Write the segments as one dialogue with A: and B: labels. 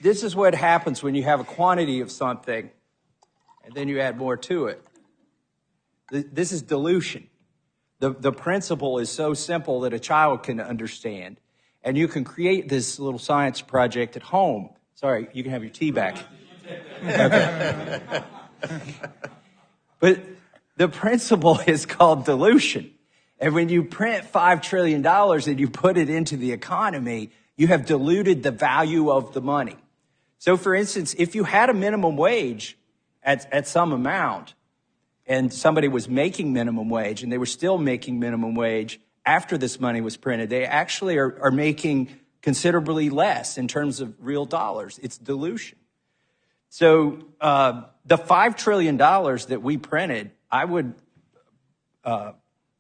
A: This is what happens when you have a quantity of something and then you add more to it. This is dilution. The principle is so simple that a child can understand. And you can create this little science project at home. Sorry, you can have your tea back. Okay. But the principle is called dilution. And when you print $5 trillion and you put it into the economy, you have diluted the value of the money. So for instance, if you had a minimum wage at some amount and somebody was making minimum wage and they were still making minimum wage after this money was printed, they actually are making considerably less in terms of real dollars. It's dilution. So the $5 trillion that we printed, I would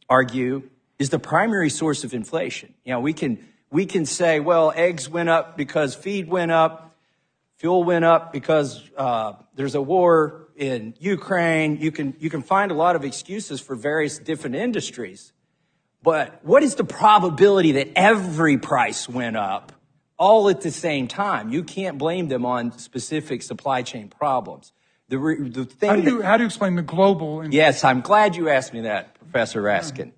A: argue, is the primary source of inflation. You know, we can say, well, eggs went up because feed went up, fuel went up because there's a war in Ukraine. You can find a lot of excuses for various different industries. But what is the probability that every price went up all at the same time? You can't blame them on specific supply chain problems. The thing
B: how do you explain the global?
A: Yes, I'm glad you asked me that, Professor Raskin.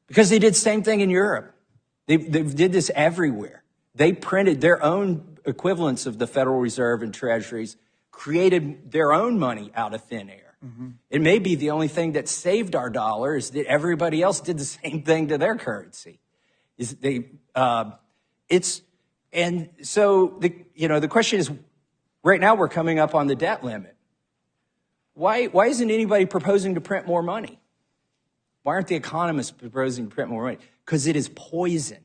A: Because they did the same thing in Europe. They did this everywhere. They printed their own equivalents of the Federal Reserve and treasuries, created their own money out of thin air. Mm-hmm. It may be the only thing that saved our dollar is that everybody else did the same thing to their currency. And so the question is, right now we're coming up on the debt limit. Why isn't anybody proposing to print more money? Why aren't the economists proposing to print more money? Because it is poison.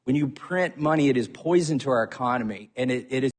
A: When you print money, it is poison to our economy, and it is